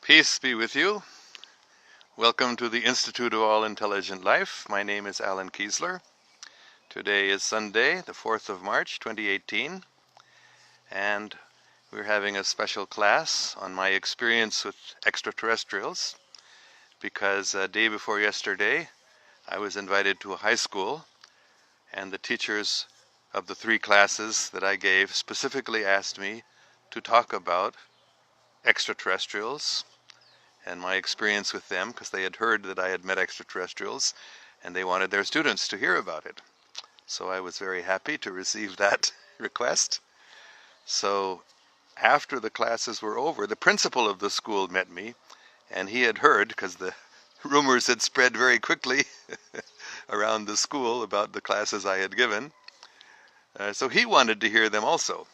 Peace be with you. Welcome to the Institute of All Intelligent Life. My name is Alan Kiesler. Today is Sunday, the 4th of March, 2018, and we're having a special class on my experience with extraterrestrials because day before yesterday I was invited to a high school, and the teachers of the 3 classes that I gave specifically asked me to talk about extraterrestrials and my experience with them, because they had heard that I had met extraterrestrials and they wanted their students to hear about it. So I was very happy to receive that request. So after the classes were over, the principal of the school met me, and he had heard, because the rumors had spread very quickly around the school about the classes I had given. So he wanted to hear them also.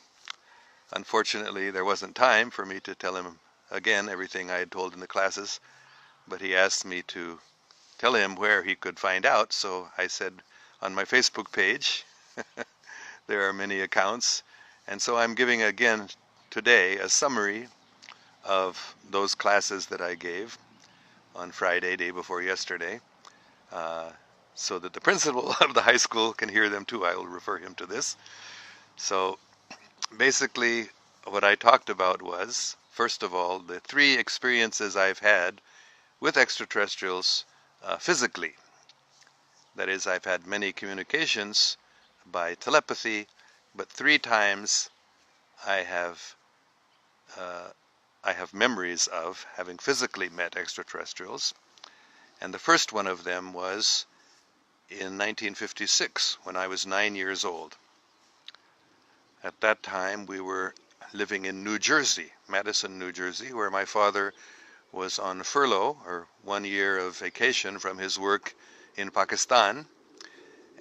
Unfortunately, there wasn't time for me to tell him again everything I had told in the classes, but he asked me to tell him where he could find out, so I said on my Facebook page there are many accounts, and so I'm giving again today a summary of those classes that I gave on Friday, day before yesterday, so that the principal of the high school can hear them too. I will refer him to this. So basically what I talked about was, first of all, the 3 experiences I've had with extraterrestrials physically. That is, I've had many communications by telepathy, but 3 times I have memories of having physically met extraterrestrials. And the first one of them was in 1956, when I was 9 years old. At that time, we were living in New Jersey, Madison, New Jersey, where my father was on furlough, or 1 year of vacation from his work in Pakistan,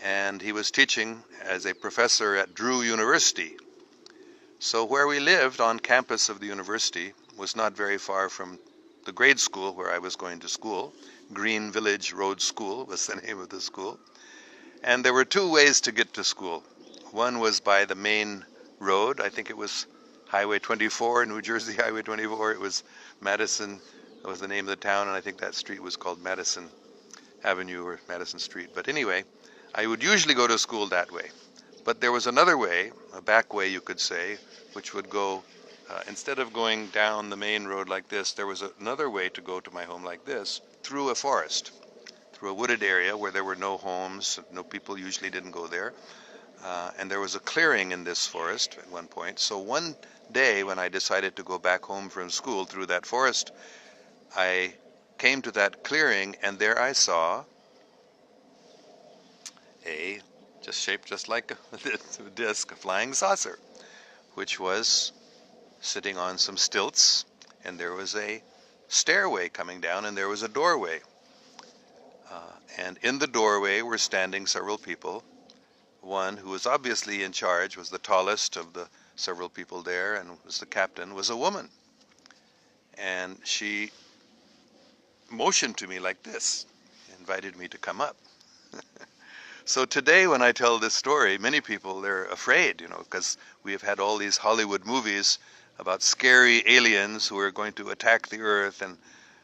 and he was teaching as a professor at Drew University. So where we lived on campus of the university was not very far from the grade school where I was going to school. Green Village Road School was the name of the school. And there were 2 ways to get to school. One was by the main road. I think it was Highway 24, New Jersey Highway 24. It was Madison, that was the name of the town, and I think that street was called Madison Avenue or Madison Street. But anyway, I would usually go to school that way. But there was another way, a back way you could say, which would go, instead of going down the main road like this, there was another way to go to my home like this, through a forest, through a wooded area where there were no homes, no people usually didn't go there. And there was a clearing in this forest at one point. So one day when I decided to go back home from school through that forest, I came to that clearing, and there I saw just shaped just like a disc, a flying saucer, which was sitting on some stilts, and there was a stairway coming down, and there was a doorway. And in the doorway were standing several people. One who was obviously in charge, was the tallest of the several people there, and was the captain, was a woman. And she motioned to me like this, invited me to come up. So today when I tell this story, many people, they're afraid, because we have had all these Hollywood movies about scary aliens who are going to attack the earth and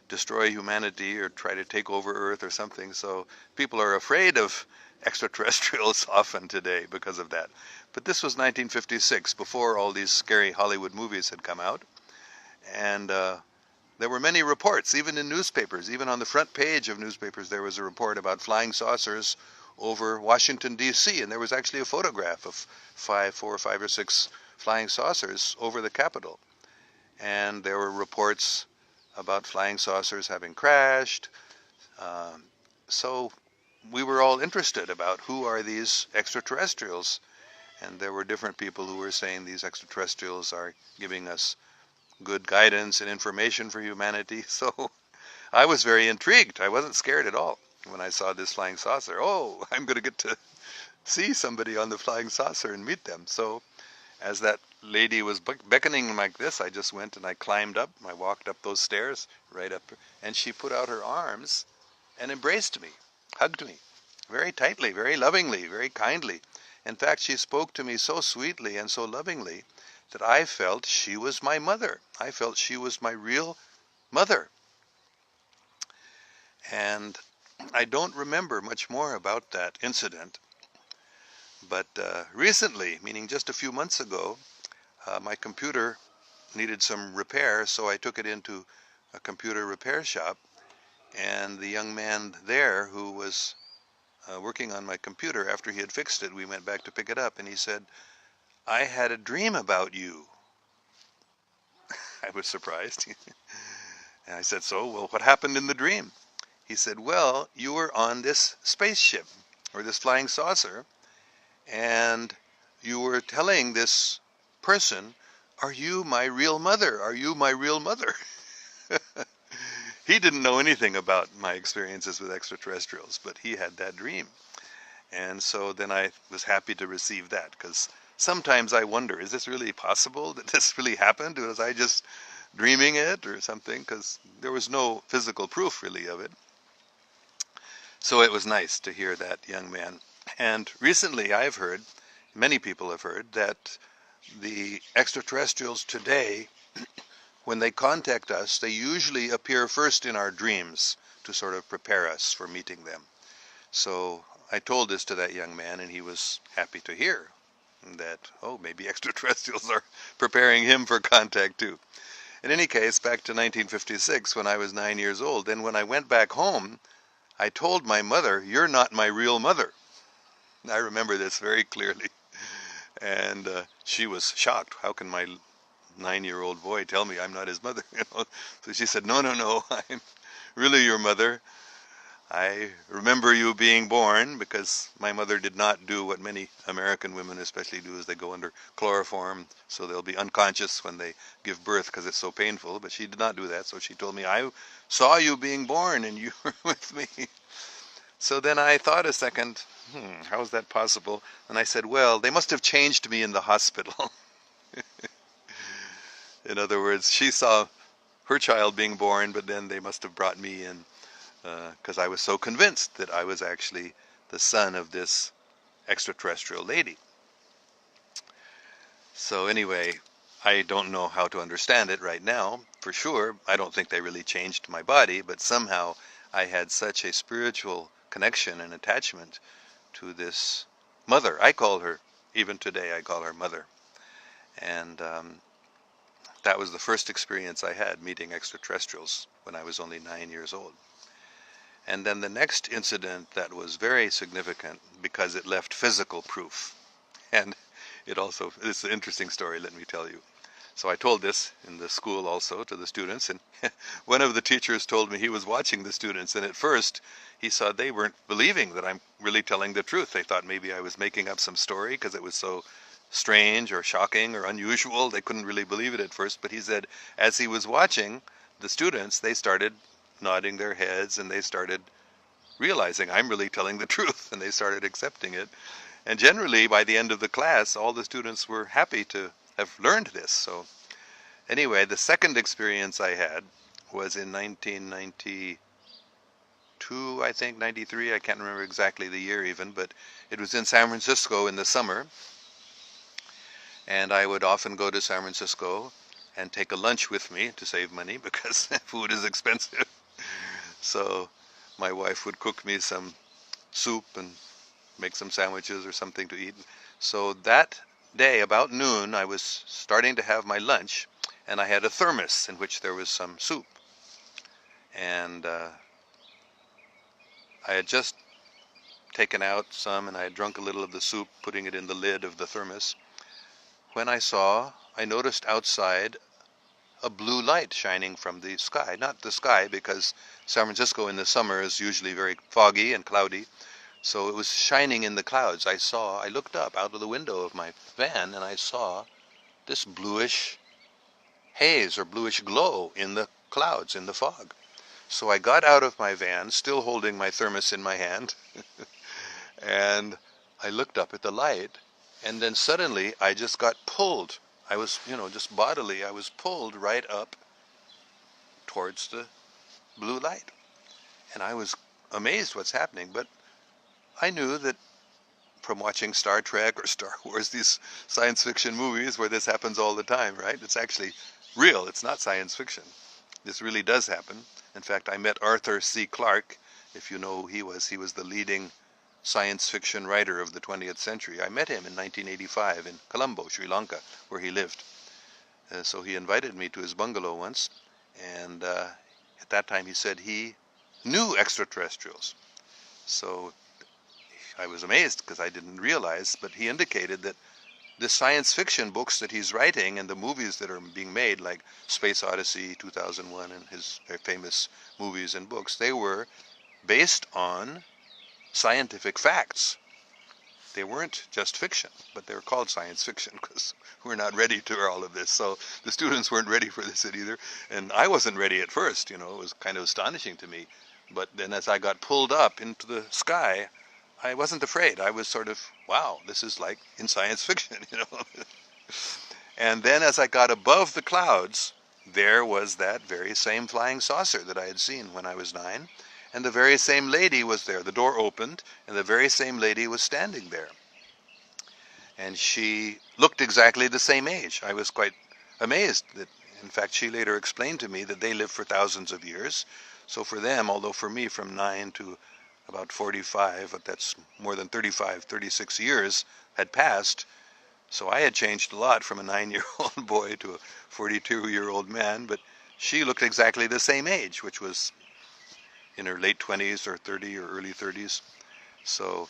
destroy humanity or try to take over Earth or something. So people are afraid of extraterrestrials often today because of that. But this was 1956, before all these scary Hollywood movies had come out. And there were many reports, even in newspapers, even on the front page of newspapers, there was a report about flying saucers over Washington, D.C., and there was actually a photograph of 4, 5, or 6 flying saucers over the Capitol. And there were reports about flying saucers having crashed. So we were all interested about who are these extraterrestrials. And there were different people who were saying these extraterrestrials are giving us good guidance and information for humanity. So I was very intrigued. I wasn't scared at all when I saw this flying saucer. Oh, I'm going to get to see somebody on the flying saucer and meet them. So as that lady was beckoning like this, I just went and I climbed up. I walked up those stairs, right up, and she put out her arms and embraced me, hugged me, very tightly, very lovingly, very kindly. In fact, she spoke to me so sweetly and so lovingly that I felt she was my mother. I felt she was my real mother. And I don't remember much more about that incident, but recently, meaning just a few months ago, my computer needed some repair, so I took it into a computer repair shop, and the young man there who was working on my computer, after he had fixed it, we went back to pick it up, and he said, "I had a dream about you." I was surprised. And I said, "So, well, what happened in the dream?" He said, "Well, you were on this spaceship, or this flying saucer, and you were telling this person, 'Are you my real mother? Are you my real mother?'" He didn't know anything about my experiences with extraterrestrials, but he had that dream. And so then I was happy to receive that, because sometimes I wonder, is this really possible that this really happened? Was I just dreaming it or something? Because there was no physical proof really of it. So it was nice to hear that young man. And recently I've heard, many people have heard, that the extraterrestrials today, when they contact us, they usually appear first in our dreams to sort of prepare us for meeting them. So I told this to that young man, and he was happy to hear that, oh, maybe extraterrestrials are preparing him for contact too. In any case, back to 1956, when I was 9 years old, then when I went back home, I told my mother, "You're not my real mother." I remember this very clearly. And she was shocked. How can my 9-year-old boy tell me I'm not his mother? So she said, "No, no, no, I'm really your mother. I remember you being born," because my mother did not do what many American women especially do, is they go under chloroform, so they'll be unconscious when they give birth because it's so painful. But she did not do that, so she told me, "I saw you being born and you were with me." So then I thought a second, how is that possible? And I said, well, they must have changed me in the hospital. In other words, she saw her child being born, but then they must have brought me in, because I was so convinced that I was actually the son of this extraterrestrial lady. So anyway, I don't know how to understand it right now. For sure, I don't think they really changed my body, but somehow I had such a spiritual connection and attachment to this mother. I call her, even today, I call her mother. And that was the first experience I had meeting extraterrestrials when I was only 9 years old. And then the next incident that was very significant because it left physical proof. And it's an interesting story, let me tell you. So I told this in the school also to the students, and one of the teachers told me he was watching the students, and at first he saw they weren't believing that I'm really telling the truth. They thought maybe I was making up some story because it was so strange or shocking or unusual. They couldn't really believe it at first, but he said as he was watching the students, they started nodding their heads and they started realizing I'm really telling the truth, and they started accepting it. And generally, by the end of the class, all the students were happy to have learned this. So anyway, the second experience I had was in 1992, I think, 93. I can't remember exactly the year even, but it was in San Francisco in the summer. And I would often go to San Francisco and take a lunch with me to save money because food is expensive. So my wife would cook me some soup and make some sandwiches or something to eat. So that day, about noon, I was starting to have my lunch, and I had a thermos in which there was some soup. And I had just taken out some, and I had drunk a little of the soup, putting it in the lid of the thermos, when I noticed outside a blue light shining from the sky. Not the sky, because San Francisco in the summer is usually very foggy and cloudy. So it was shining in the clouds. I looked up out of the window of my van, and I saw this bluish haze or bluish glow in the clouds, in the fog. So I got out of my van, still holding my thermos in my hand, and I looked up at the light, and then suddenly I just got pulled. I was, just bodily, I was pulled right up towards the blue light. And I was amazed what's happening, but I knew that from watching Star Trek or Star Wars, these science fiction movies where this happens all the time, right? It's actually real. It's not science fiction. This really does happen. In fact, I met Arthur C. Clarke. If you know who he was the leading science fiction writer of the 20th century. I met him in 1985 in Colombo, Sri Lanka, where he lived. So he invited me to his bungalow once, and at that time he said he knew extraterrestrials. So I was amazed because I didn't realize, but he indicated that the science fiction books that he's writing and the movies that are being made, like Space Odyssey 2001 and his famous movies and books, they were based on scientific facts. They weren't just fiction, but they were called science fiction because we're not ready to all of this. So the students weren't ready for this either, and I wasn't ready at first. It was kind of astonishing to me. But then as I got pulled up into the sky, I wasn't afraid. I was sort of, wow, this is like in science fiction. And then as I got above the clouds, there was that very same flying saucer that I had seen when I was 9. And the very same lady was there. The door opened, and the very same lady was standing there. And she looked exactly the same age. I was quite amazed that, in fact, she later explained to me that they live for thousands of years. So for them, although for me from 9 to about 45, but that's more than 35, 36 years had passed. So I had changed a lot from a 9-year-old boy to a 42-year-old man, but she looked exactly the same age, which was in her late 20s or 30 or early 30s. So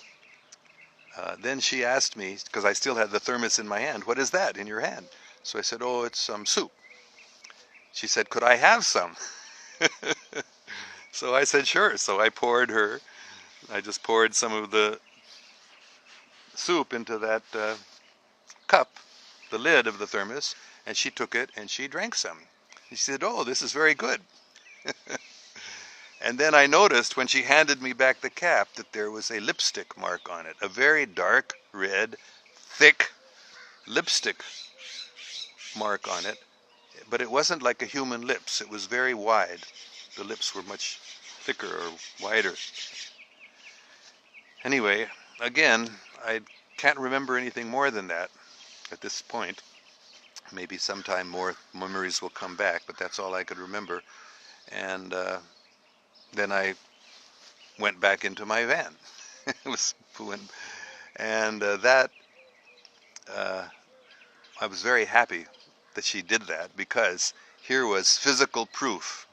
then she asked me, because I still had the thermos in my hand, "What is that in your hand?" So I said, "Oh, it's some soup." She said, "Could I have some?" So I said, "Sure." So I just poured some of the soup into that cup, the lid of the thermos, and she took it and she drank some. And she said, "Oh, this is very good." And then I noticed when she handed me back the cap that there was a lipstick mark on it, a very dark red, thick lipstick mark on it. But it wasn't like a human lips. It was very wide. The lips were much thicker or wider. Anyway, again, I can't remember anything more than that at this point. Maybe sometime more memories will come back, but that's all I could remember. And then I went back into my van. I was very happy that she did that, because here was physical proof.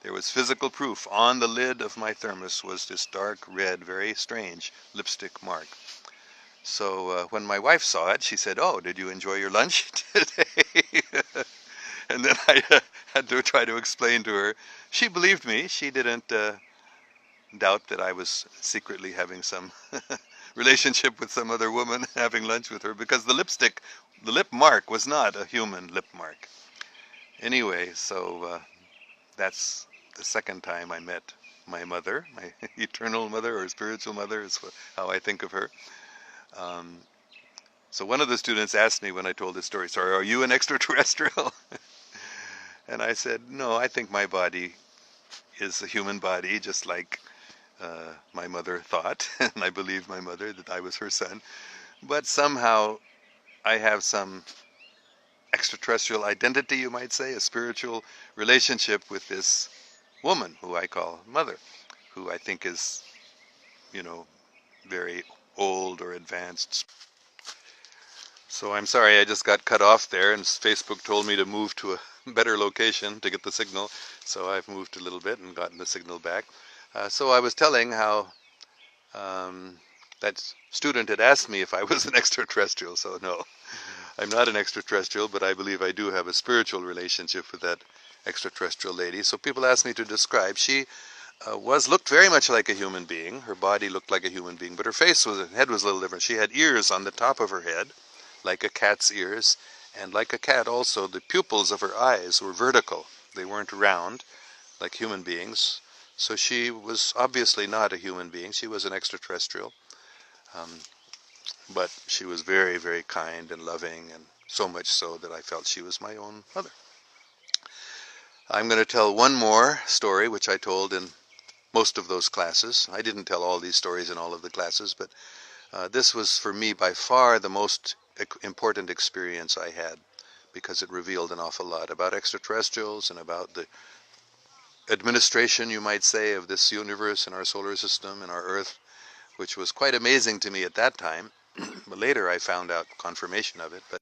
There was physical proof. On the lid of my thermos was this dark red, very strange lipstick mark. So when my wife saw it, she said, "Oh, did you enjoy your lunch today?" And then I had to try to explain to her. She believed me. She didn't doubt that I was secretly having some relationship with some other woman, having lunch with her, because the lip mark was not a human lip mark. Anyway, so that's the second time I met my mother, my eternal mother or spiritual mother is how I think of her. So one of the students asked me when I told this story, "Sorry, are you an extraterrestrial?" And I said, "No, I think my body is a human body, just like my mother thought, and I believe my mother that I was her son. But somehow I have some extraterrestrial identity, you might say, a spiritual relationship with this woman who I call mother, who I think is, very old or advanced." So I'm sorry I just got cut off there, and Facebook told me to move to a better location to get the signal. So I've moved a little bit and gotten the signal back. So I was telling how that student had asked me if I was an extraterrestrial. So no, I'm not an extraterrestrial, but I believe I do have a spiritual relationship with that extraterrestrial lady. So people asked me to describe. She looked very much like a human being. Her body looked like a human being, but her head was a little different. She had ears on the top of her head, like a cat's ears, and like a cat also, the pupils of her eyes were vertical. They weren't round like human beings. So she was obviously not a human being. She was an extraterrestrial. But she was very, very kind and loving, and so much so that I felt she was my own mother. I'm going to tell one more story, which I told in most of those classes. I didn't tell all these stories in all of the classes, but this was for me by far the most important experience I had, because it revealed an awful lot about extraterrestrials and about the administration, you might say, of this universe and our solar system and our Earth, which was quite amazing to me at that time. But later I found out confirmation of it. But